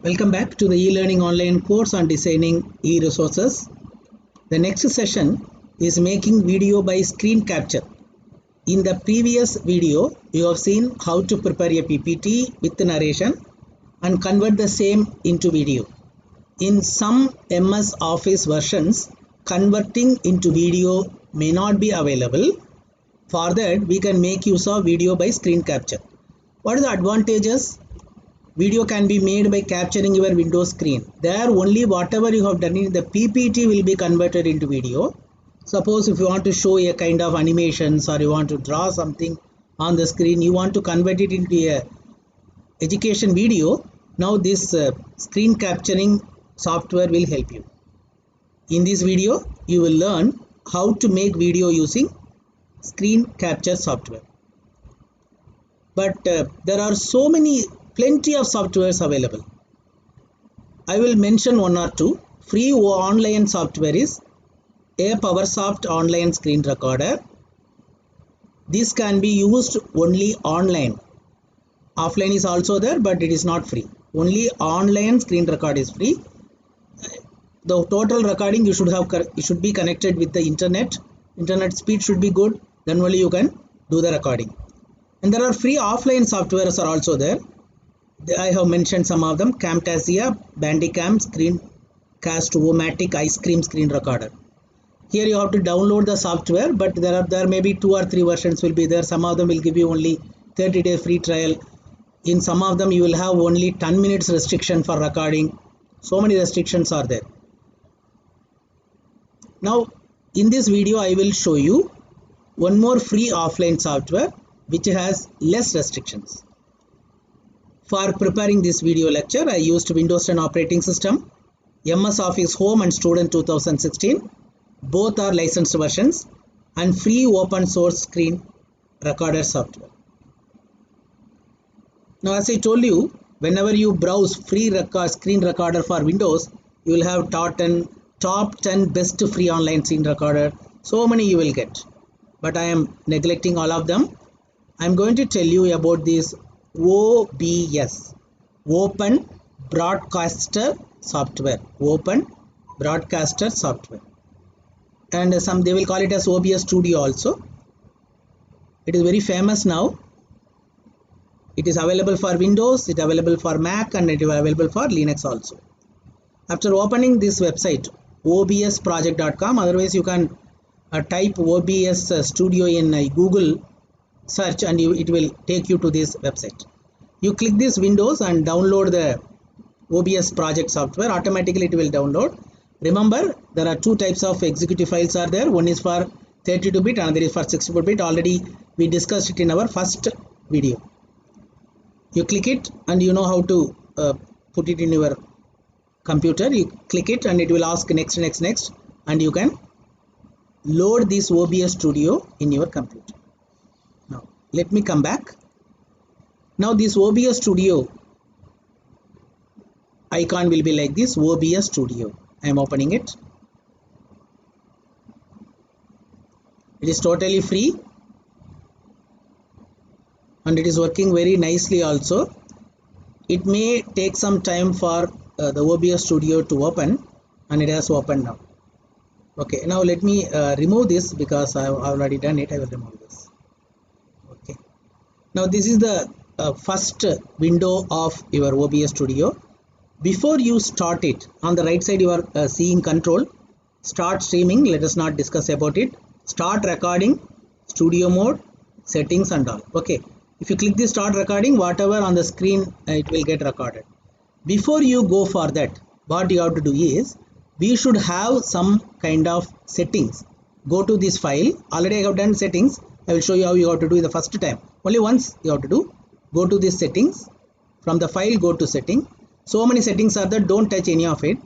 Welcome back to the e-learning online course on designing e-resources. The next session is making video by screen capture. In the previous video, you have seen how to prepare a PPT with narration and convert the same into video. In some MS Office versions, converting into video may not be available. For that, we can make use of video by screen capture. What are the advantages? Video can be made by capturing your Windows screen. There only whatever you have done in the PPT will be converted into video. Suppose if you want to show a kind of animations or you want to draw something on the screen, you want to convert it into a education video. Now this screen capturing software will help you. In this video, you will learn how to make video using screen capture software. But there are plenty of softwares available. I will mention one or two. Free online software is a PowerSoft online screen recorder. This can be used only online. Offline is also there, but it is not free. Only online screen record is free. The total recording you should be connected with the internet. Internet speed should be good. Then only you can do the recording. And there are free offline softwares are also there. I have mentioned some of them: Camtasia, Bandicam, Screencast-O-Matic, Ice Cream screen recorder. Here you have to download the software, but there may be 2 or 3 versions will be there. Some of them will give you only 30-day free trial. In some of them you will have only 10 minutes restriction for recording. So many restrictions are there. Now in this video I will show you one more free offline software which has less restrictions. For preparing this video lecture, I used Windows 10 operating system, MS Office Home and Student 2016. Both are licensed versions and free open source screen recorder software. Now as I told you, whenever you browse free screen recorder for Windows, you will have top 10 best free online screen recorder. So many you will get. But I am neglecting all of them. I am going to tell you about this OBS, Open Broadcaster Software. Open Broadcaster Software. And they will call it as OBS Studio also. It is very famous now. It is available for Windows, it is available for Mac, and it is available for Linux also. After opening this website, obsproject.com, otherwise you can type OBS Studio in Google search and it will take you to this website. You click this Windows and download the OBS project software. Automatically it will download. Remember, there are 2 types of executive files are there. One is for 32-bit, another is for 64-bit. Already we discussed it in our first video. You click it and you know how to put it in your computer. You click it and it will ask next, and you can load this OBS Studio in your computer. Now let me come back. Now this OBS Studio icon will be like this, OBS Studio. I am opening it. It is totally free and it is working very nicely also. It may take some time for the OBS Studio to open, and it has opened now. Okay, now let me remove this because I have already done it. I will remove this. Okay. Now this is the first window of your OBS Studio. Before you start it, on the right side you are seeing control, start streaming. Let us not discuss about it. Start recording, studio mode, settings and all. Okay. If you click the start recording, whatever on the screen it will get recorded. Before you go for that, what you have to do is, we should have some kind of settings. Go to this file. Already I have done settings. I will show you how you have to do it the first time. Only once you have to do. Go to this settings. From the file, go to setting. So many settings are there. Don't touch any of it.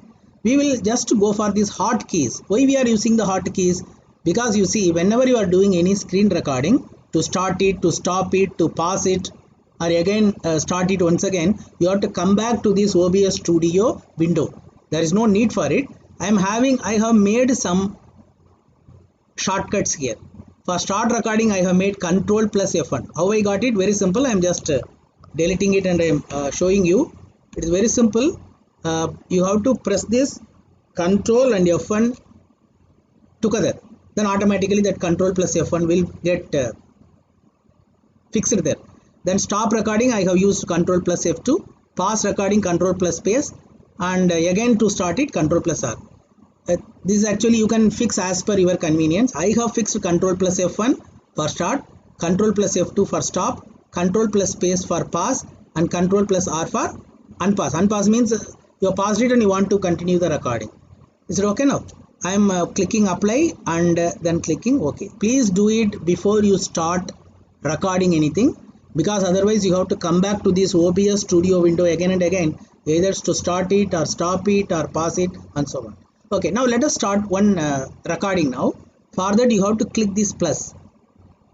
We will just go for these hotkeys. Why we are using the hotkeys? Because you see, whenever you are doing any screen recording, to start it, to stop it, to pause it, or again start it once again, you have to come back to this OBS Studio window. There is no need for it. I have made some shortcuts here. For start recording, I have made Control plus F1. How I got it? Very simple. I am just deleting it and I am showing you. It is very simple. you have to press this Control and F1 together. Then automatically that Control plus F1 will get fixed there. Then stop recording, I have used Control plus F2. Pause recording, Control plus space, and again to start it, Control plus R. This is actually you can fix as per your convenience. I have fixed Control plus F1 for start, Control plus F2 for stop, Control plus space for pause, and Control plus R for unpause. Unpause means you have paused it and you want to continue the recording. Is it okay now? I am clicking apply and then clicking OK. Please do it before you start recording anything, because otherwise you have to come back to this OBS studio window again and again, either to start it or stop it or pause it and so on. Okay, now let us start one recording now. For that you have to click this plus.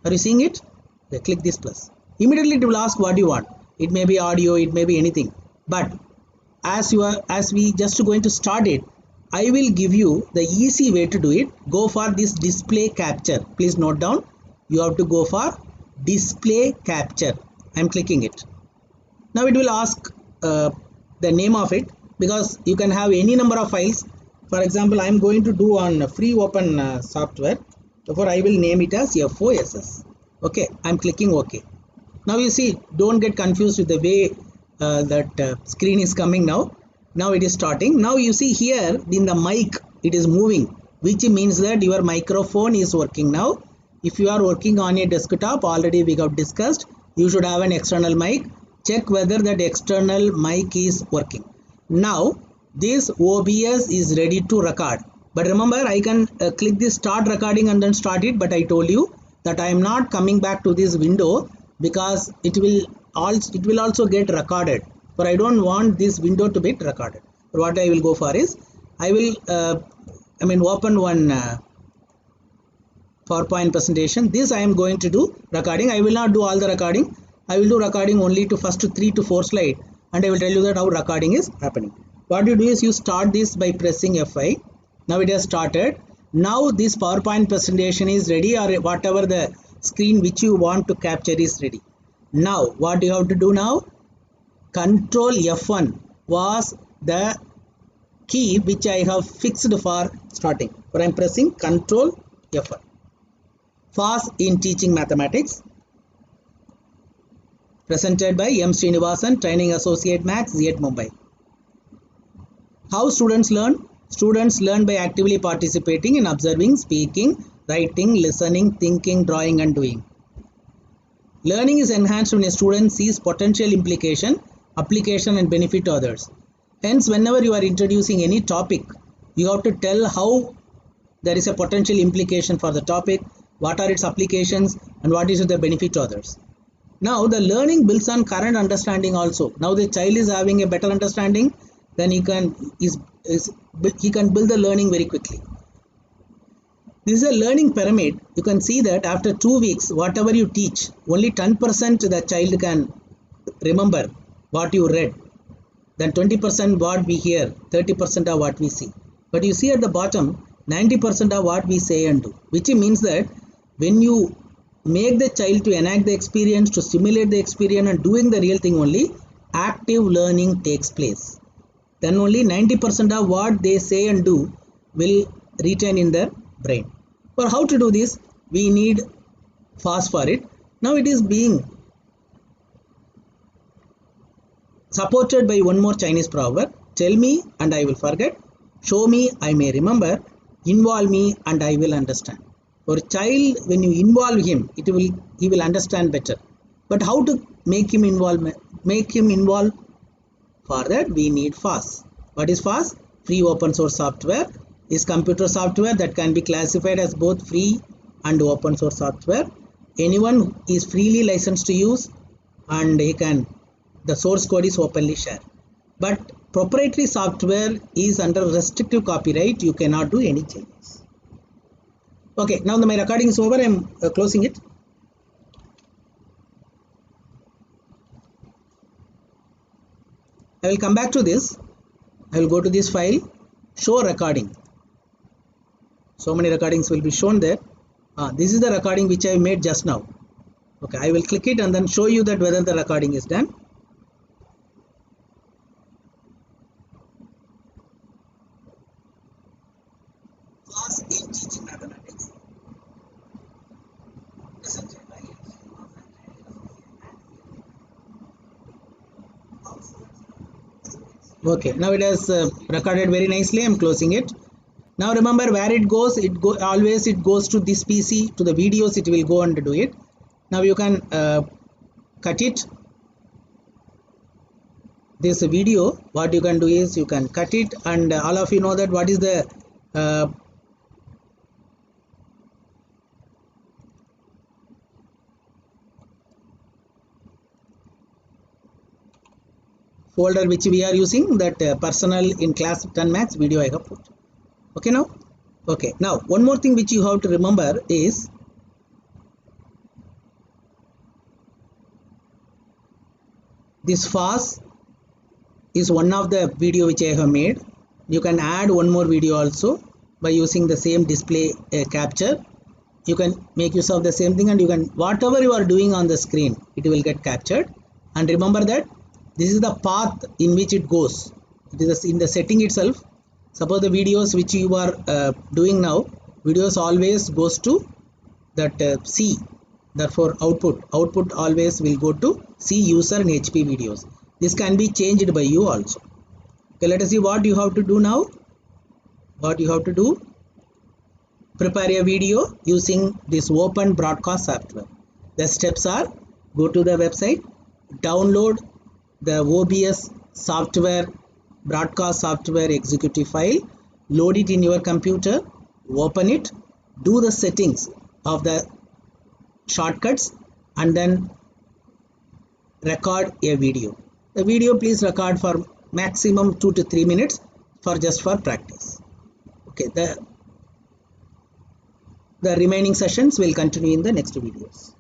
Are you seeing it? Okay, click this plus. Immediately it will ask what you want. It may be audio, it may be anything. But as we just going to start it, I will give you the easy way to do it. Go for this display capture. Please note down. You have to go for display capture. I am clicking it. Now it will ask the name of it, because you can have any number of files. For example, I am going to do on free open software. Therefore, I will name it as FOSS. Okay, I am clicking OK. Now you see, don't get confused with the way that screen is coming now. Now it is starting. Now you see here in the mic it is moving, which means that your microphone is working now. If you are working on a desktop, already we have discussed, you should have an external mic. Check whether that external mic is working. Now this OBS is ready to record. But remember, I can click this start recording and then start it. But I told you that I am not coming back to this window, because it will also get recorded. But I don't want this window to be recorded. But what I will go for is, I will open one PowerPoint presentation. This I am going to do recording. I will not do all the recording. I will do recording only to first 3 to 4 slides, and I will tell you that how recording is happening. What you do is you start this by pressing F5. Now it has started. Now this PowerPoint presentation is ready, or whatever the screen which you want to capture is ready. Now what you have to do now? Control F1 was the key which I have fixed for starting. But I am pressing Control F1. Fast in Teaching Mathematics. Presented by M. Srinivasan, Training Associate Max, Z at Mumbai. How students learn? Students learn by actively participating in observing, speaking, writing, listening, thinking, drawing and doing. Learning is enhanced when a student sees potential implication, application and benefit to others. Hence, whenever you are introducing any topic, you have to tell how there is a potential implication for the topic, what are its applications and what is the benefit to others. Now the learning builds on current understanding also. Now the child is having a better understanding, then he can build the learning very quickly. This is a learning pyramid. You can see that after 2 weeks, whatever you teach, only 10% the child can remember what you read. Then 20% what we hear, 30% of what we see. But you see at the bottom, 90% of what we say and do, which means that when you make the child to enact the experience, to stimulate the experience and doing the real thing only, active learning takes place. Then only 90% of what they say and do will retain in their brain. For how to do this, we need FAST for it. Now it is being supported by one more Chinese proverb. Tell me and I will forget. Show me, I may remember. Involve me and I will understand. For a child, when you involve him, he will understand better. But how to make him involve? For that we need FAST. What is FAST? Free open source software is computer software that can be classified as both free and open source software. Anyone is freely licensed to use, and the source code is openly shared. But proprietary software is under restrictive copyright. You cannot do any changes. Okay, now my recording is over. I am closing it. I will come back to this. I will go to this file, show recording. So many recordings will be shown there. This is the recording which I made just now. Okay, I will click it and then show you that whether the recording is done. Okay, now it has recorded very nicely. I'm closing it. Now remember where it goes. Always it goes to this PC, to the videos. It will go and do it. Now you can cut it. This video, what you can do is you can cut it, and all of you know that what is the folder which we are using, that personal in class 10 max video I have put. Okay, now okay, now one more thing which you have to remember is this fast is one of the video which I have made. You can add one more video also by using the same display capture. You can make use of the same thing, and you can, whatever you are doing on the screen, it will get captured. And remember that this is the path in which it goes. It is in the setting itself. Suppose the videos which you are doing now, videos always goes to that C. Therefore output always will go to C user and HP videos. This can be changed by you also. Okay, let us see what you have to do now. What you have to do: prepare a video using this open broadcast software. The steps are: go to the website, download the OBS software, broadcast software executive file, load it in your computer, open it, do the settings of the shortcuts, and then record a video. The video please record for maximum 2 to 3 minutes for practice. Okay, the remaining sessions will continue in the next videos.